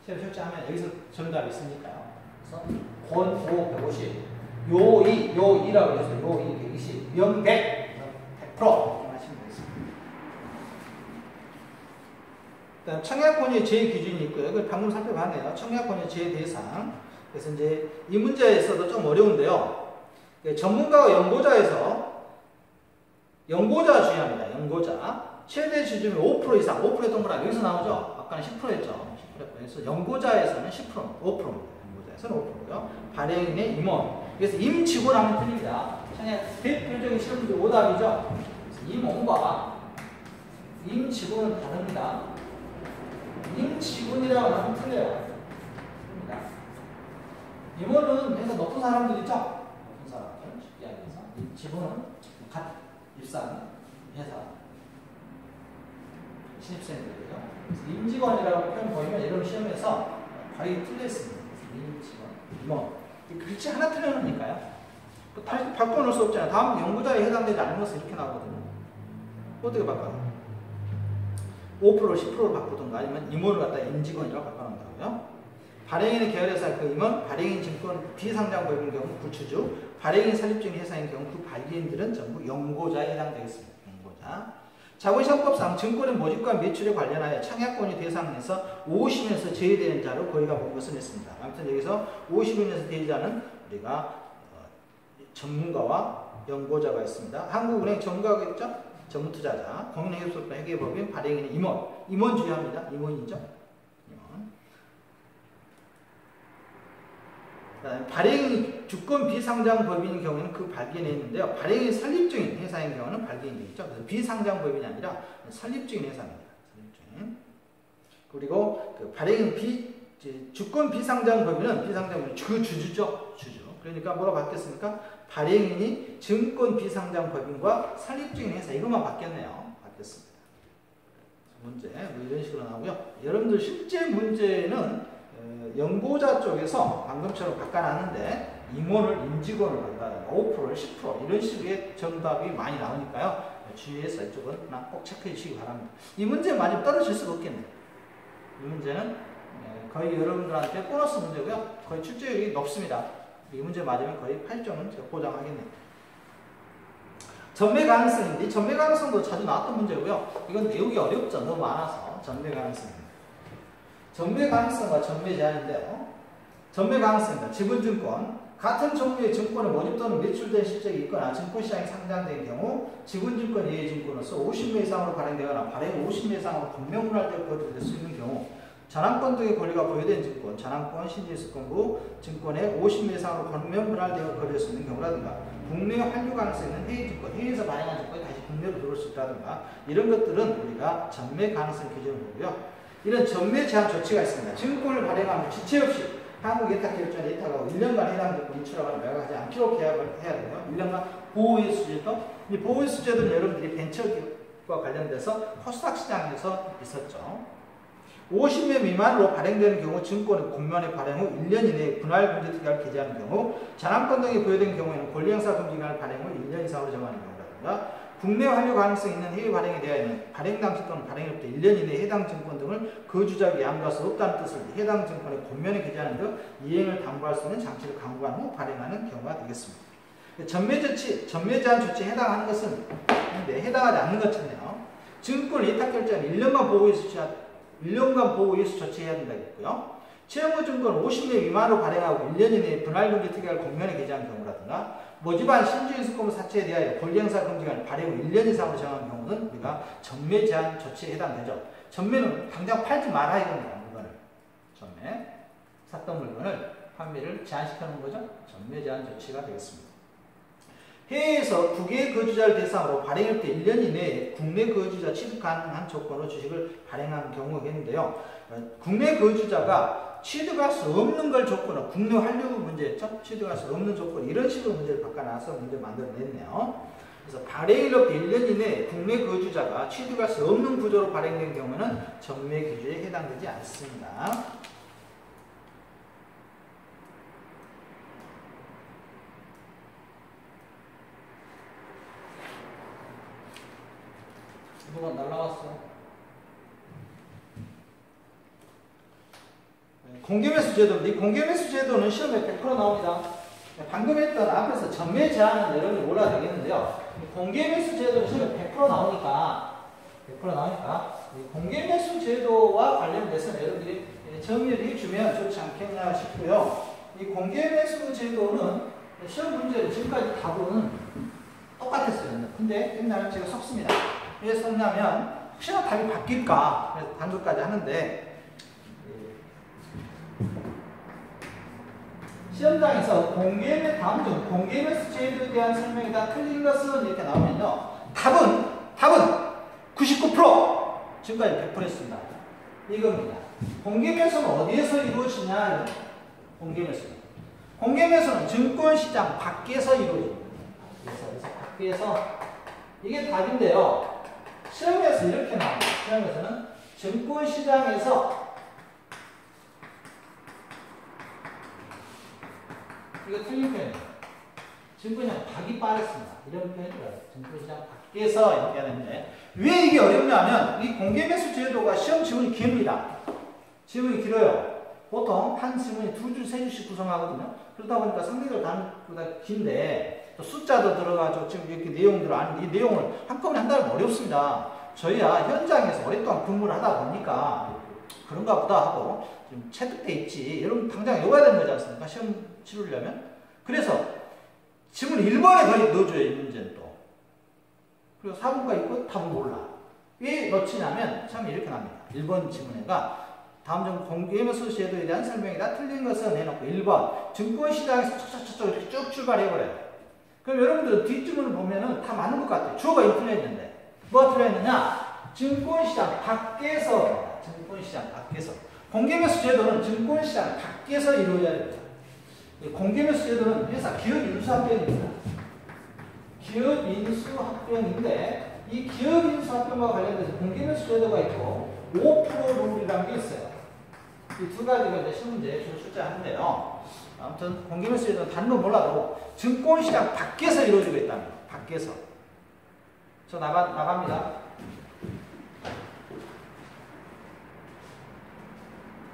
시험 출제하면 여기서 정답이 있으니까요. 그래서 권 5, 150, 요2라고 해서 요2, 120, 명백, 100% 하시면 되겠습니다. 일단 청약권의 제외 기준이 있고요. 이걸 방금 살펴봤네요. 청약권의 제외 대상. 그래서 이제 이 문제에서도 좀 어려운데요. 전문가와 연고자에서 연고자 중요합니다. 연고자. 최대 지점이 5% 이상, 5%의 뭐라 여기서 나오죠? 아까는 10%였죠. 10%. 그래서 연고자에서는 10%, 5%입니다. 연고자에서는 5%고요. 발행인의 임원. 그래서 임직원하면 틀립니다. 청약 대표적인 실험들 오답이죠. 임원과 임직원은 다릅니다. 임직원이라고 하면 틀려요. 임원은 회사 높은 사람들 있죠? 높은 사람들. 쉽게 얘기해서. 임직원은 갓 입사한 회사. 신입생들이에요. 임직원이라고 표현 보이면 이런 시험에서 거의 틀렸습니다. 임직원, 임원. 글씨 하나 틀려놓으니까요. 다시 바꿔놓을 수 없잖아요. 다음 연구자에 해당되지 않는 것은 이렇게 나오거든요. 어떻게 바꿔요? 5%를 10%로 바꾸든가 아니면 임원을 갖다 임직원이라고 바꿔놓는다고요. 발행인의 계열회사 그 임원, 발행인 증권 비상장법인 경우 구추주, 발행인 설립적인 회사인 경우 그 발기인들은 전부 연고자에 해당되겠습니다. 연고자. 자본시장법상 증권의 모집과 매출에 관련하여 청약권의 대상에서 50인에서 제외되는 자로 거의가 본 것은 있습니다. 아무튼 여기서 50인에서 제외자는 우리가 전문가와 연고자가 있습니다. 한국은행 전문가가 있죠? 전문투자자, 공인회계소득 회계법인 발행인의 임원, 임원 주의합니다. 임원이죠? 임원. 발행인 주권 비상장 법인인 경우에는 그 발기인에 있는데요. 발행인 설립적인 회사인 경우는 발기인이 되겠죠. 그래서 비상장 법인이 아니라 설립적인 회사입니다. 설립적인. 그리고 그 발행인 주권 비상장 법인은 그 주주죠. 주주. 그러니까 뭐가 바뀌었습니까? 발행인이 증권 비상장 법인과 설립적인 회사 이것만 바뀌었네요. 바뀌었습니다. 문제 뭐 이런 식으로 나오고요. 여러분들 실제 문제는 연고자 쪽에서 방금처럼 바꿔놨는데 임원을 임직원을 바꿔 5%를 10% 이런 식의 정답이 많이 나오니까요. 주의해서 이쪽은 꼭 체크해 주시기 바랍니다. 이 문제 많이 떨어질 수가 없겠네요. 이 문제는 거의 여러분들한테 보너스 문제고요. 거의 출제율이 높습니다. 이 문제 맞으면 거의 8점은 제가 보장하겠네요. 전매 가능성인데 전매 가능성도 자주 나왔던 문제고요. 이건 내용이 어렵죠. 너무 많아서 전매 가능성입니다. 전매 가능성과 전매 제한인데요. 전매 가능성입니다. 지분증권. 같은 종류의 증권을 모집 또는 매출된 실적이 있거나 증권시장에 상장된 경우 지분증권 예외증권으로서 50매 이상으로 발행되거나 발행 50매 이상으로 분명분할되고 거래될 수 있는 경우 전환권 등의 권리가 부여된 증권, 전환권, 신지수권부 증권에 50매 이상으로 분명분할되고 거래될 수 있는 경우라든가 국내 환류 가능성이 있는 해외증권, 해외에서 발행한 증권이 다시 국내로 들어올 수 있다든가 이런 것들은 우리가 전매 가능성 기준을 보고요. 이런 전매 제한 조치가 있습니다. 증권을 발행하면 지체 없이 한국예탁결제원 예탁하고 1년간 해당 증권 인출하거나 매각하지 않기로 계약을 해야 되고요. 1년간 보호의 수제도, 이 보호의 수제도는 여러분들이 벤처기업과 관련돼서 코스닥 시장에서 있었죠. 50매 미만으로 발행되는 경우 증권은 공면에 발행 후 1년 이내에 분할금지특약을 개시하는 경우 전환권 등이 부여된 경우에는 권리행사 금지기간을 발행 후 1년 이상으로 정하는 경우라든가 국내 환류 가능성이 있는 해외 발행에 대하여는 발행 당시 또는 발행일부터 1년 이내에 해당 증권 등을 거주자에게 양도할 수 없다는 뜻을 해당 증권의 권면에 게재하는 등 이행을 담보할 수 있는 장치를 강구한 후 발행하는 경우가 되겠습니다. 전매 조치, 전매 제한 조치에 해당하는 것은 해당하지 않는 것처럼요. 증권 예탁 결제는 1년간 보호 예수 조치해야 된다겠고요. 채무증권 50매 미만으로 발행하고 1년 이내에 분할금지 특약을 공면에 게재한 경우라든가 모집한 신주인수권부 사채에 대하여 권리행사 금지기간을 발행 후 1년 이상으로 정한 경우는 우리가 전매 제한 조치에 해당되죠. 전매는 당장 팔지 말아야 됩니다. 물건을. 전매. 샀던 물건을 판매를 제한시켜 놓은 거죠. 전매 제한 조치가 되겠습니다. 해외에서 국외 거주자를 대상으로 발행할 때 1년 이내에 국내 거주자 취득 가능한 조건으로 주식을 발행하는 경우겠는데요. 국내 거주자가 취득할 수 없는 걸 조건으로 국내 환류 문제였죠. 취득할 수 없는 조건 이런 식으로 문제를 바꿔놔서 문제 만들어냈네요. 그래서 발행일로부터 1년 이내에 국내 거주자가 취득할 수 없는 구조로 발행된 경우는 전매 규제에 해당되지 않습니다. 누가 날라갔어? 공개매수 제도인데 이 공개매수 제도는 시험에 100% 나옵니다. 방금 했던 앞에서 전매 제한은 여러분이 몰라도 되겠는데요. 공개매수 제도는 시험에 100% 나오니까 이 공개매수 제도와 관련돼서 여러분들이 정리를 해주면 좋지 않겠냐 싶고요. 이 공개매수 제도는 시험 문제로 지금까지 답은 똑같았어요. 근데 옛날에 제가 섞습니다. 왜 섞냐면 혹시나 답이 바뀔까 그래서 단도까지 하는데 시험장에서 다음 중 공개매수 제도에 대한 설명이다 틀린 것은 이렇게 나오면요. 답은 99% 지금까지 100% 했습니다. 이겁니다. 공개매수는 어디에서 이루어지냐? 공개매수는 증권시장 밖에서 이루어집니다. 그래서 밖에서 이게 답인데요. 시험에서 이렇게 나옵니다. 시험에서는 증권시장에서 이거 틀린 표현이에요. 증권시장 밖이 빠졌습니다. 이런 표현이라서 증권시장 밖에서 이렇게 하는데 왜 이게 어렵냐면 이 공개매수 제도가 시험 지문이 깁니다. 지문이 길어요. 보통 한 지문이 2줄, 3줄씩 구성하거든요. 그러다 보니까 상대적으로 단보다 긴데 또 숫자도 들어가지고 지금 이렇게 내용들을 아는 이 내용을 한꺼번에 한다는 건 어렵습니다. 저희야 현장에서 오랫동안 근무를 하다 보니까 그런가 보다 하고 좀 체득돼 있지. 여러분 당장 외워야 되는 거지 않습니까? 시험 치르려면. 그래서 지문 1번에 거의 넣어줘요. 이 문제는 또. 그리고 4번과 있고 답은 몰라. 왜 넣치냐면 참 이렇게 납니다. 1번 지문에가 다음 중 공개매수 제도에 대한 설명이다. 틀린 것은 해놓고 1번 증권시장에서 척척척척 이렇게 쭉 출발해버려요. 그럼 여러분들 뒷주문을 보면은 다 맞는 것 같아요. 주어가 이거 틀려있는데 뭐가 틀려있느냐? 증권시장 밖에서 공개매수 제도는 증권시장 밖에서 이루어져야 됩니다. 공개매수 제도는 회사 기업인수합병입니다. 기업인수합병인데 이 기업인수합병과 관련돼서 공개매수 제도가 있고 5% 룰이라는 게 있어요. 이 두 가지가 이제 시험문제에 주로 출제하는데요. 아무튼 공개매수 제도는 다른 건 몰라도 증권시장 밖에서 이루어지고 있답니다. 밖에서. 저 나갑니다.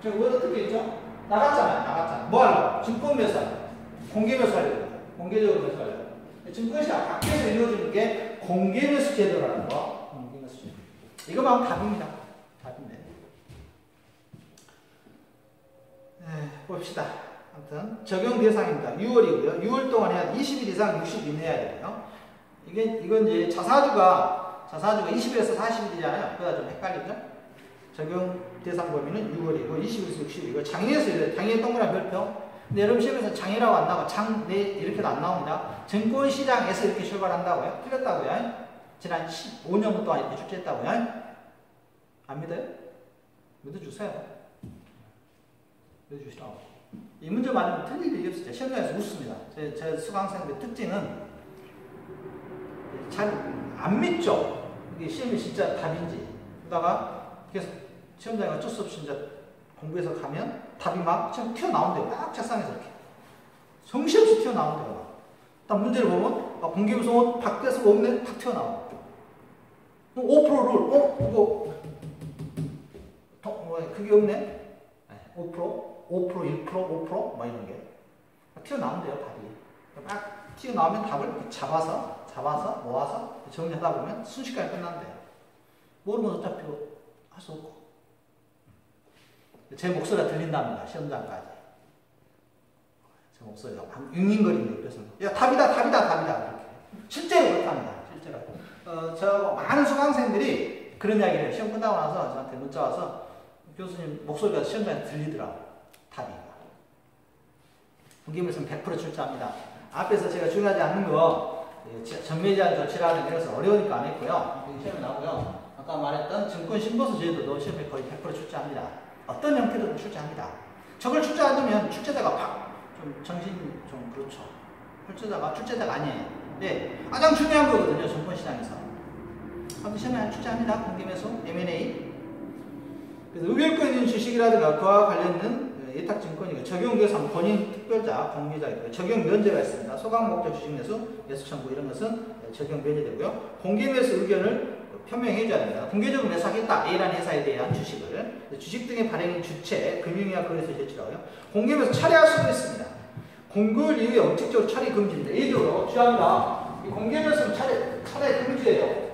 저 왜 어떻게 했죠? 나갔잖아요. 뭐 하려고? 증권 매수하려고. 공개 매수하려고. 공개적으로 매수하려고. 증권시장 밖에서 이루어지는 게 공개 매수 제도라는 거. 공개 매수 제도. 이거만 하면 답입니다. 답인데. 봅시다. 아무튼 적용 대상입니다. 6월이고요. 6월 동안 해야 20일 이상 60일 이내 해야 되고요. 이건 이제 자사주가 20일에서 40일이잖아요. 그러다 좀 헷갈리죠? 적용 대상 범위는 6월이고 20일에서 60일이고 장애에서 이래요. 장애 동그란 별표. 근데 여러분 시험에서 장애라고 안 나오고 이렇게도 안 나옵니다. 증권시장에서 이렇게 출발한다고요? 틀렸다고요? 지난 15년 동안 이렇게 출제했다고요? 안 믿어요? 믿어주세요. 믿어주시라고. 이 문제 맞으면 틀릴 일이 없어요. 시험장에서 웃습니다. 제 수강생들의 특징은 잘 안 믿죠? 이게 시험이 진짜 답인지. 그러다가 계속 시험장에 어쩔 수 없이 이제 공부해서 가면 답이 막 튀어나온대요. 막 책상에서 이렇게. 정신없이 튀어나온대요. 딱 문제를 보면 공개매수 밖에서 없네? 탁 튀어나와. 5%를, 그게 없네? 5%, 1%, 5%, 뭐 이런 게. 튀어나온대요, 답이. 막 튀어나오면 답을 이렇게 잡아서 모아서 정리하다 보면 순식간에 끝난대요. 모르면 어차피 할 수 없고. 제 목소리가 들린답니다. 시험장까지. 제 목소리가 막 윙윙거리는 그래서 야 답이다 이렇게. 실제로 그렇답니다. 실제로. 저 많은 수강생들이 그런 이야기를 해요. 시험 끝나고 나서 저한테 문자 와서 교수님 목소리가 시험장에 들리더라고. 답이. 공개매수는 100% 출제합니다. 앞에서 제가 중요하지 않는 거 전매제한 조치라는 데서 어려우니까 안 했고요. 시험에 나오고요. 아까 말했던 증권신고서 제도도 시험에 거의 100% 출제합니다. 어떤 형태로든 출제합니다. 저걸 출제 안 하면 출제자가 좀 정신이 좀 그렇죠. 출제자가 아니에요. 네, 가장 중요한 거거든요. 증권시장에서. 아무튼 시험에 안 출제합니다. 공개매수, M&A. 그래서 의결권 있는 주식이라든가 그와 관련된 예탁증권이고 적용대상 본인 특별자, 공유자 있고요. 적용 면제가 있습니다. 소강 목적 주식 매수, 매수 청구 이런 것은 적용 면제되고요. 공개매수 의견을 표명해 줘야 됩니다. 공개적으로 매수하겠다. A라는 회사에 대한 주식을. 주식 등의 발행인 주체, 금융위와 거래소 제출하고요. 공개매수 철회할 수도 있습니다. 공급 이후에 원칙적으로 철회 금지입니다. 예를 들어 주합니다. 이 공개매수는 철회 금지예요.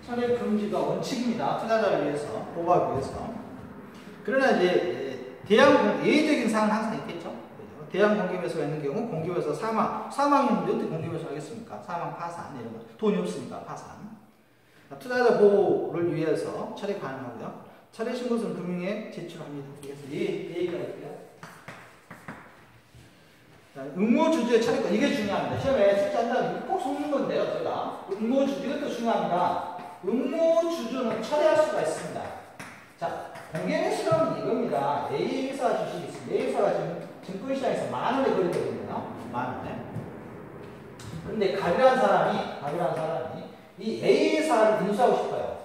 철회 금지가 원칙입니다. 투자자를 위해서, 보호하기 위해서. 그러나 이제 예외적인 사항은 항상 있겠죠. 대양 공개매수가 있는 경우 공개매수 사망인데 어떻게 공개매수 하겠습니까? 사망, 파산 이런 거. 돈이 없으니까 파산. 투자자 보호를 위해서 철회 가능하고요. 철회 신고서는 금융에 제출합니다. 그래서 예의가 있고요. 응모주주의 철회권 이게 중요합니다. 시험에 출제한다면 꼭 속는 건데요. 제가 응모주주 이것도 중요합니다. 응모주주는 철회할 수가 있습니다. 자, 공개매수는 이겁니다. A회사 주식이 있습니다. A회사가 지금 증권시장에서 10,000원에 거래되거든요. 10,000원에. 근데 갑이라는 사람이 이 A회사를 인수하고 싶어요.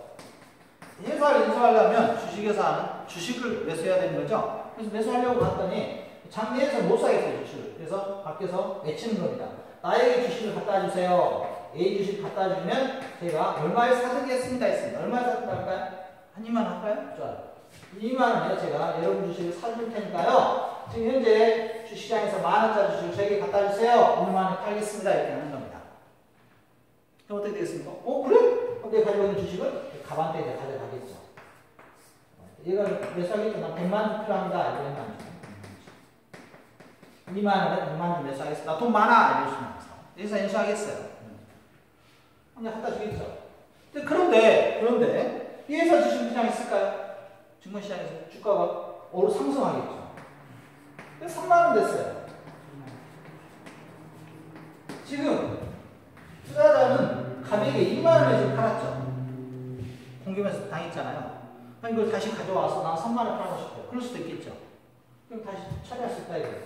회사를 인수하려면 주식회사는 주식을 매수해야 되는 거죠. 그래서 매수하려고 봤더니 장내에서 못 사겠어요, 주식을. 그래서 밖에서 외치는 겁니다. 나에게 주식을 갖다 주세요. A 주식 갖다 주면 제가 얼마에 사드리겠습니다 했습니다. 얼마에 사드릴까 할까요? 한 2만 원 할까요? 좋아요. 2만 원이요. 제가 여러분 주식을 사줄 테니까요. 지금 현재 주식시장에서 10,000원짜리 주식을 저에게 갖다 주세요. 2만 원에 팔겠습니다. 이렇게 하는 겁니다. 그럼 어떻게 되겠습니까? 그래? 그럼 내가 가지고 있는 주식을 가방대에 가져가겠죠. 얘가 매수하겠죠. 난 100만 원 필요합니다. 이렇게 하면 2만 원에 100만 원 매수하겠습니다. 돈 많아. 이러시면서. 회사 인수하겠어요. 그냥 갖다 주겠죠. 그런데 이 회사 주식 시장에 있을까요? 증권시장에서 주가가 상승하겠죠. 3만 원 됐어요. 지금 투자자는 가격에 2만 원에 지금 팔았죠. 공개매수 당했잖아요. 이걸 다시 가져와서 난 3만 원 팔고 싶어요. 그럴 수도 있겠죠. 그럼 다시 처리할 수 있다 이거예요.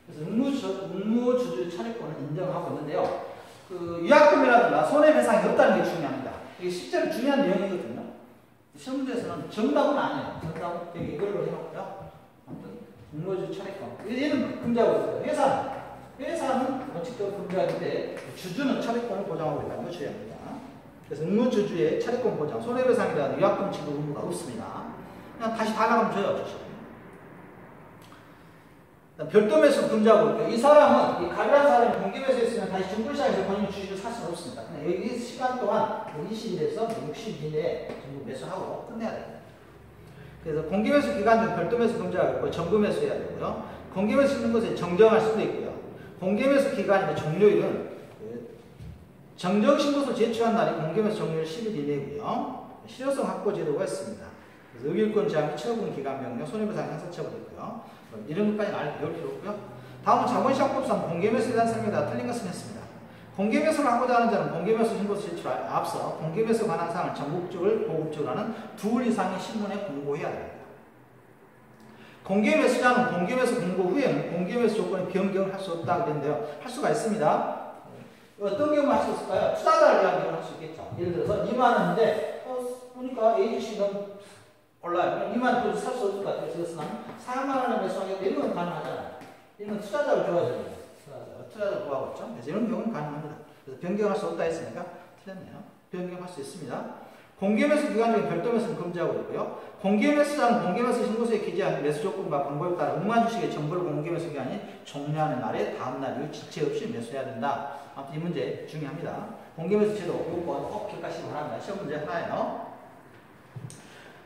그래서 응모주주 처리권을 인정하고 있는데요. 위약금이라든가 손해배상이 없다는 게 중요합니다. 이게 실제로 중요한 내용이거든요. 시험 문제에서는 정답은 아니에요. 정답은 되게 이걸로 해놓고요. 아무튼 응모주주 처리권. 얘는 금지하고 있어요. 회사는 원칙적으로 금지하는데 주주는 처리권을 보장하고 있다는 걸 주의합니다. 그래서 응모주주의 처리권 보장, 손해배상이라는 위약금 지급 의무가 없습니다. 그냥 다시 달라고 하면 줘요, 주식. 별도 매수 금지하고 있고요. 이 사람은, 이 가비란 사람이 공개매수 했으면 다시 증권시장에서 본인 주식을 살 수는 없습니다. 그냥 여기 시간 동안 20일에서 60일 이내에 전부 매수하고 끝내야 됩니다. 그래서 공개매수 기간 중 별도 매수 금지하고 있고, 정부 매수해야 되고요. 공개매수 있는 것에 정정할 수도 있고요. 공개매수 기간이나 종료일은 정정신고서 제출한 날이 공개매수 종료일 10일 이내고요. 실효성 확보 제도가 있습니다. 그래서 의결권 제한 및 처분 기간 명령, 손해배상 형사 처분이 있고요. 이런 것까지 배울 필요 없고요. 다음은 자본시장법상 공개매수에 대한 설명이 다 틀린 것은 했습니다. 공개매수를 하고자 하는 자는 공개매수 신고서 제출에 앞서 공개매수 관한 사항을 전국적으로 보급적으로 하는 2월 이상의 신문에 공고해야 됩니다. 공개매수자는 공개매수 공고 후에는 공개매수 조건의 변경을 할 수 없다고 되는데요. 할 수가 있습니다. 어떤 경우 할 수 있을까요? 투자자를 위한 경우를 할 수 있겠죠. 예를 들어서 2만 원인데 보니까 A 주식은 올라요. 2만 원 살 수 없을 것 같아요. 그래서 나는 4만 원에 매수하겠다. 이런 건 가능하잖아요. 이런 건 투자자를 도와줘야 돼요. 투자자를 구하고 있죠. 그래서 이런 경우는 가능합니다. 그래서 변경할 수 없다 했으니까 틀렸네요. 변경할 수 있습니다. 공개매수 기간 중에 별도 매수는 금지하고 있고요. 공개매수자는 공개매수 신고서에 기재한 매수 조건과 방법에 따라 응모주식의 정보를 공개매수 기간이 종료하는 날에 다음 날 이후 지체 없이 매수해야 된다. 아무튼 이 문제 중요합니다. 공개매수 제도 요건 꼭 기억하시기 바랍니다. 시험 문제 하나예요.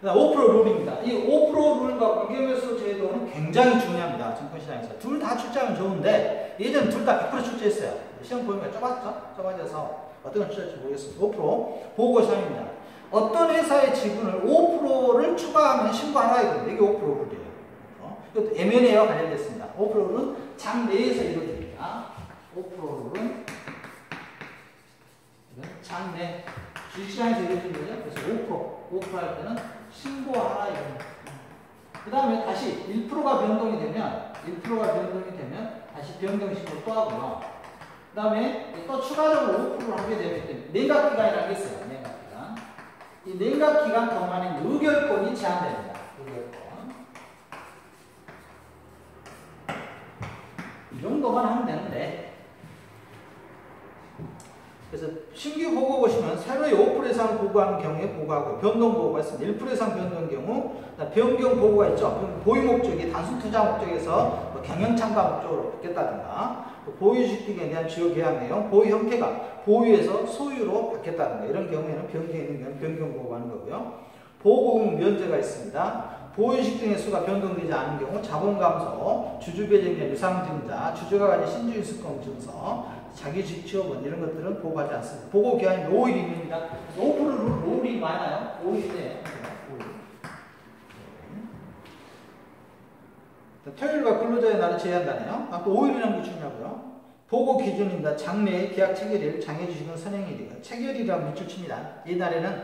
5% 룰입니다. 이 5% 룰과 공개매수 제도는 굉장히 중요합니다. 증권시장에서. 둘 다 출제하면 좋은데 예전 둘 다 100% 출제했어요. 시험 보니까 좁았죠? 좁아져서 어떤 걸 출제할지 모르겠습니다. 5% 보고시험입니다. 어떤 회사의 지분을 5%를 추가하면 신고하라 이겁니다. 이게 5% 룰이에요. 이것도 M&A와 관련됐습니다. 5% 룰은 장 내에서 이루어집니다. 5% 룰은 장 내 주식시장에서 이루어지는 거죠. 그래서 5% 할 때는 신고하라 이겁니다. 그 다음에 다시 1%가 변동이 되면 다시 변경식으로 또 하고요. 그 다음에 또 추가적으로 5%를 하게 되면 냉각기간이라는 게 있어요. 냉각기간. 이 냉각기간 동안에 의결권이 제한됩니다. 의결권. 이 정도만 하면 되는데, 그래서 신규 보고 보시면 새로이 5% 이상 보고하는 경우에 보고하고 변동 보고가 있습니다. 1% 이상 변동 경우 변경 보고가 있죠. 보유 목적이 단순 투자 목적에서 경영 참가 목적으로 바뀌었다든가 보유주식 등에 대한 주요 계약 내용, 보유 형태가 보유에서 소유로 바뀌었다든가 이런 경우에는 변경이 있는 경우는 변경 보고하는 거고요. 보고금 면제가 있습니다. 보유식 등의 수가 변동되지 않은 경우 자본 감소, 주주 배정자 유상 증자, 주주가 가진 신주인 수권 증서, 자기주식 취업원 이런 것들은 보고하지 않습니다. 보고 기한이 5일입니다. 5%는 5일이 많아요. 5일이네요. 토요일과 근로자의 날을 제외한다네요. 아까 5일이라는 게 중요하고요. 보고 기준입니다. 장래의 계약 체결일, 장애주식은 선행일이고요. 체결이라고 밑줄 칩니다. 이날에는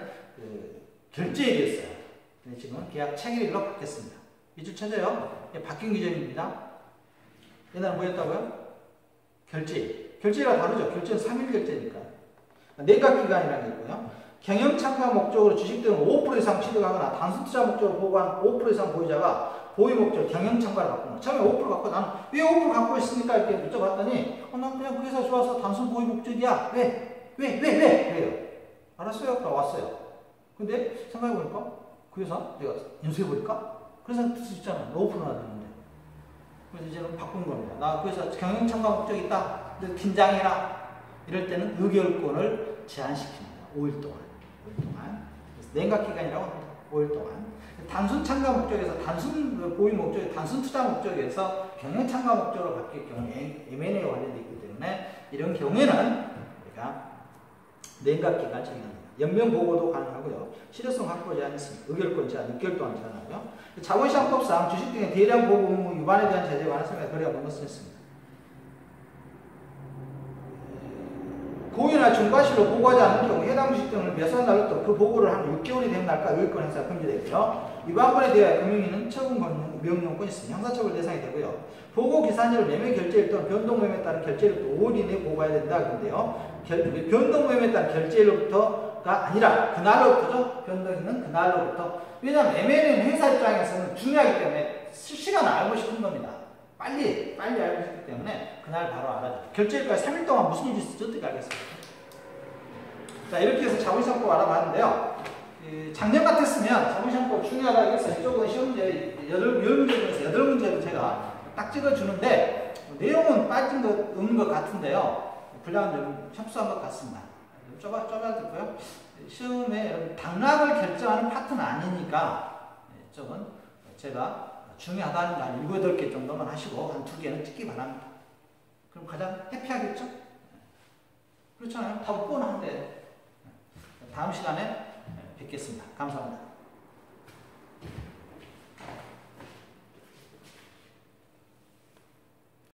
결제일이었어요. 지금 계약 체결일로 바뀌었습니다. 밑줄 쳐져요. 바뀐 기준입니다. 옛날에 뭐였다고요? 결제일. 결제가 다르죠. 결제는 3일 결제니까. 내각기간이라는 게 있고요. 경영 참가 목적으로 주식 등을 5% 이상 취득하거나 단순 투자 목적으로 보고한 5% 이상 보유자가 보유 목적 경영 참가를 바꾼 거. 처음에 5% 갖고 나는 왜 5% 갖고 있습니까? 이렇게 물어봤더니 난 그냥 그 회사 좋아서 단순 보유 목적이야. 왜요? 알았어요. 그러고 왔어요. 근데 생각해보니까 그 회사 내가 인수해보니까 그래서 뜻이 있잖아. 5%나 되는데. 그래서 이제는 바꾼 겁니다. 나 그 회사 경영 참가 목적이 있다. 긴장해라. 이럴 때는 의결권을 제한시킵니다. 5일 동안. 그래서 냉각기간이라고 합니다. 5일 동안. 단순 참가 목적에서 단순 보유 목적이 단순 투자 목적에서 경영 참가 목적으로 바뀔 경우 M&A에 관련되어 있기 때문에 이런 경우에는 우리가 냉각기간 적용합니다. 연명 보고도 가능하고요. 실효성 확보 제한이 있습니다. 의결권 제한 6개월 동안 제한하고요. 자본시장법상 주식 등의 대량 보고 의무 위반에 대한 제재에 관한 설명에 거래가 번번쓰였습니다. 고의나 중과실로 보고하지 않는 경우 해당 주식 등을 매수한 날부터 그 보고를 한 6개월이 된 날까지 의결권 행사가 금지되고요. 위반권에 대하여 금융위는 처분 명령권이 있습니다. 형사처벌 대상이 되고요. 보고 기산일을 매매 결제일 또는 변동 매매에 따른 결제일부터 5일 이내에 보고해야 된다. 그런데요. 변동 매매에 따른 결제일부터가 아니라 그날로부터죠. 변동 있는 그날로부터. 왜냐하면 M&A는 회사 입장에서는 중요하기 때문에 실시간을 알고 싶은 겁니다. 빨리 알고 싶기 때문에 그날 바로 알아줘. 결제일까지 3일 동안 무슨 일이 있을지 어떻게 알겠습니까? 자, 이렇게 해서 자본시장법 알아봤는데요. 작년 같았으면 자본시장법 중요하다 해서 이쪽은 시험 문제 10문제 중에서 8문제를 제가 딱 찍어주는데 내용은 빠진 것 없는 것 같은데요. 분량은 좀 협소한 것 같습니다. 좁아들고요. 시험에 당락을 결정하는 파트는 아니니까 이쪽은 제가 중요하다는 거 한 7, 8개 정도만 하시고 한 2개는 찍기 바랍니다. 그럼 가장 해피하겠죠? 그렇잖아요. 다 뻔한데. 다음 시간에 뵙겠습니다. 감사합니다.